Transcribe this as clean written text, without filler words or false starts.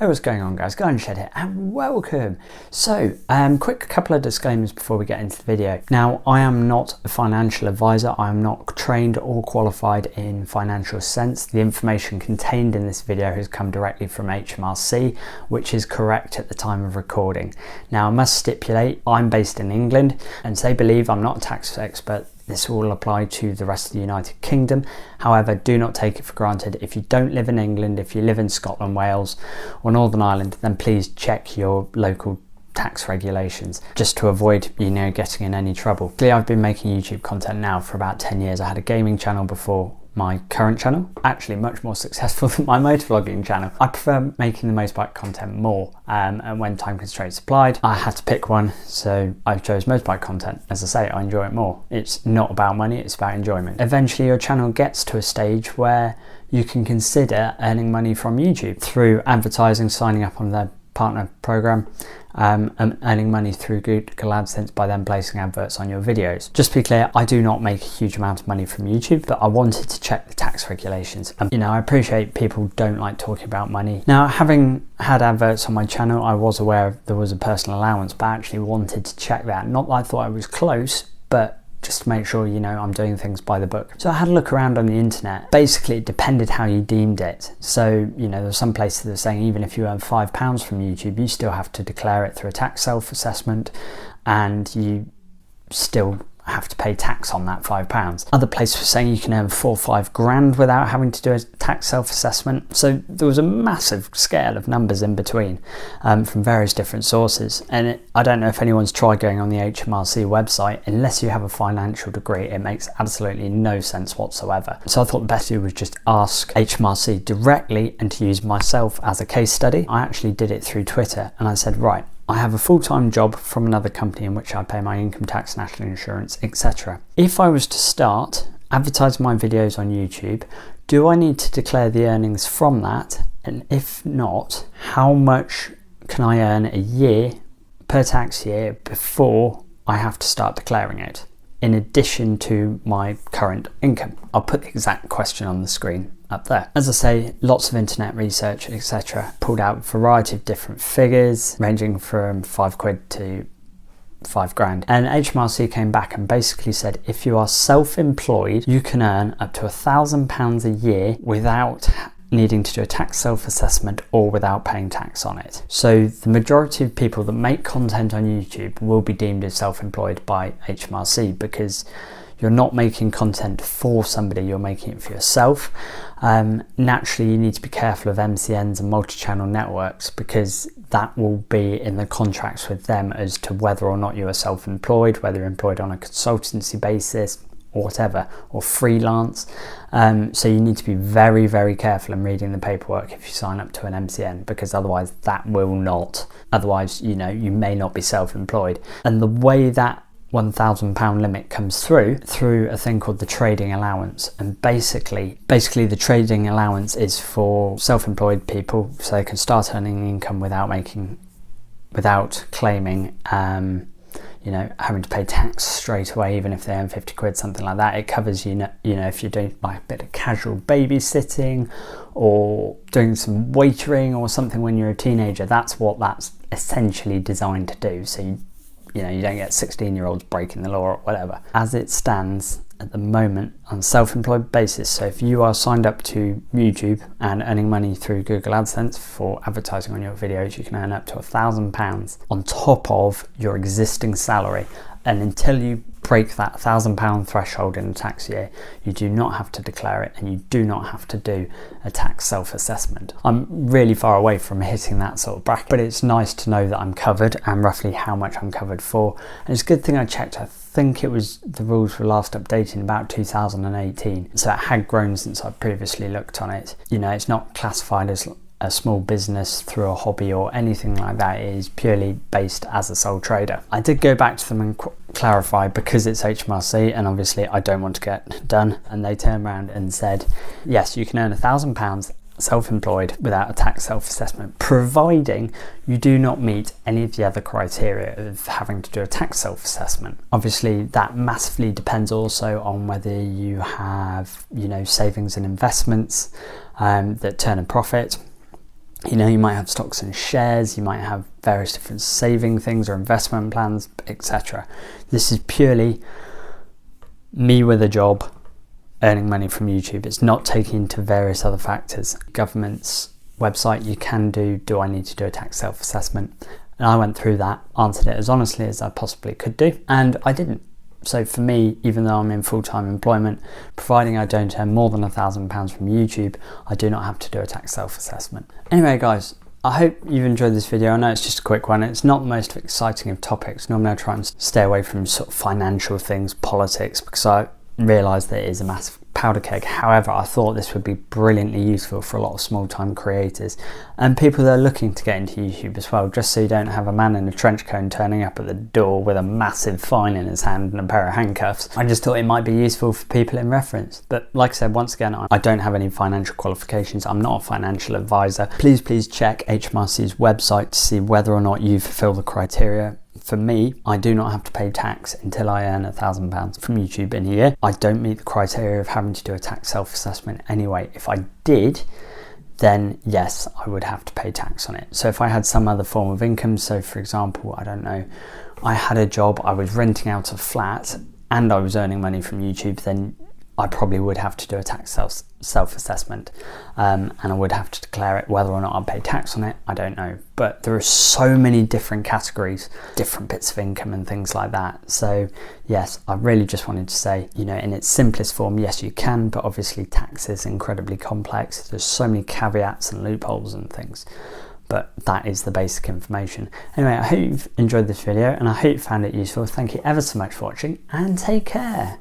Hey, what's going on guys? Garden Shed here and welcome. So, quick couple of disclaimers before we get into the video. Now, I am not a financial advisor. I am not trained or qualified in financial sense. The information contained in this video has come directly from HMRC, which is correct at the time of recording. Now, I must stipulate I'm based in England and say believe I'm not a tax expert. This will apply to the rest of the United Kingdom. However, do not take it for granted. If you don't live in England, if you live in Scotland, Wales or Northern Ireland, then please check your local tax regulations just to avoid, getting in any trouble. I've been making YouTube content now for about 10 years. I had a gaming channel before my current channel, actually much more successful than my motovlogging channel. I prefer making the motorbike content more, and when time constraints applied, I had to pick one, so I chose motorbike content. As I say, I enjoy it more. It's not about money, it's about enjoyment. Eventually your channel gets to a stage where you can consider earning money from YouTube through advertising, signing up on their partner program, and earning money through Google AdSense by then placing adverts on your videos. Just to be clear, I do not make a huge amount of money from YouTube, but I wanted to check the tax regulations. I appreciate people don't like talking about money. Now, having had adverts on my channel, I was aware there was a personal allowance, but I actually wanted to check that. Not that I thought I was close, but just to make sure, I'm doing things by the book. So I had a look around on the internet. Basically, it depended how you deemed it. So, there were some places that are saying even if you earn £5 from YouTube, you still have to declare it through a tax self-assessment and you still have to pay tax on that £5. Other places were saying you can earn 4 or 5 grand without having to do a tax self-assessment. So there was a massive scale of numbers in between from various different sources. And I don't know if anyone's tried going on the HMRC website. Unless you have a financial degree, it makes absolutely no sense whatsoever. So I thought the best to do was just ask HMRC directly and to use myself as a case study. I actually did it through Twitter and I said, right, I have a full-time job from another company in which I pay my income tax, national insurance, etc. If I was to start advertising my videos on YouTube, do I need to declare the earnings from that? And if not, how much can I earn a year per tax year before I have to start declaring it, in addition to my current income? I'll put the exact question on the screen up there. As I say, lots of internet research, etc. Pulled out a variety of different figures, ranging from £5 to 5 grand. And HMRC came back and basically said, if you are self-employed, you can earn up to £1,000 a year without needing to do a tax self-assessment or without paying tax on it. So the majority of people that make content on YouTube will be deemed as self-employed by HMRC because you're not making content for somebody, you're making it for yourself. Naturally, you need to be careful of MCNs and multi-channel networks because that will be in the contracts with them as to whether or not you are self-employed, whether you're employed on a consultancy basis or whatever, or freelance. So you need to be very, very careful in reading the paperwork if you sign up to an MCN, because otherwise you may not be self-employed. And the way that £1,000 limit comes through a thing called the trading allowance. And basically the trading allowance is for self-employed people, so they can start earning income without claiming having to pay tax straight away, even if they earn 50 quid, something like that. It covers if you're doing like a bit of casual babysitting or doing some waitering or something when you're a teenager. That's what that's essentially designed to do. So you don't get 16-year-olds breaking the law or whatever. As it stands at the moment on a self-employed basis, so if you are signed up to YouTube and earning money through Google AdSense for advertising on your videos, you can earn up to £1,000 on top of your existing salary. And until you break that £1,000 threshold in a tax year, you do not have to declare it and you do not have to do a tax self-assessment. I'm really far away from hitting that sort of bracket, but it's nice to know that I'm covered and roughly how much I'm covered for. And it's a good thing I checked. I think it was the rules were last updated in about 2018, so it had grown since I previously looked on it. It's not classified as a small business through a hobby or anything like that. It is purely based as a sole trader. I did go back to them and clarify, because it's HMRC and obviously I don't want to get done, and they turned around and said, yes, you can earn £1,000 self-employed without a tax self-assessment, providing you do not meet any of the other criteria of having to do a tax self-assessment. Obviously that massively depends also on whether you have savings and investments that turn a profit. You know, you might have stocks and shares, you might have various different saving things or investment plans, etc. This is purely me with a job earning money from YouTube. It's not taking into various other factors. Government's website, you can do I need to do a tax self-assessment? And I went through that, answered it as honestly as I possibly could do, and I didn't. So for me, even though I'm in full-time employment, providing I don't earn more than £1,000 from YouTube, I do not have to do a tax self-assessment. Anyway guys, I hope you've enjoyed this video. I know it's just a quick one. It's not the most exciting of topics. Normally I try and stay away from sort of financial things, politics, because I realise that it is a massive powder keg. However, I thought this would be brilliantly useful for a lot of small-time creators and people that are looking to get into YouTube as well, just so you don't have a man in a trench coat turning up at the door with a massive fine in his hand and a pair of handcuffs. I just thought it might be useful for people in reference. But like I said, once again, I don't have any financial qualifications. I'm not a financial advisor. Please check HMRC's website to see whether or not you fulfill the criteria. For me, I do not have to pay tax until I earn £1,000 from YouTube in a year. I don't meet the criteria of having to do a tax self-assessment anyway. If I did, then yes, I would have to pay tax on it. So if I had some other form of income, so for example, I don't know, I had a job, I was renting out a flat and I was earning money from YouTube, then I probably would have to do a tax self-assessment, and I would have to declare it. Whether or not I'd pay tax on it, I don't know. But there are so many different categories, different bits of income and things like that. So yes, I really just wanted to say, you know, in its simplest form, yes, you can, but obviously tax is incredibly complex. There's so many caveats and loopholes and things. But that is the basic information. Anyway, I hope you've enjoyed this video and I hope you found it useful. Thank you ever so much for watching and take care.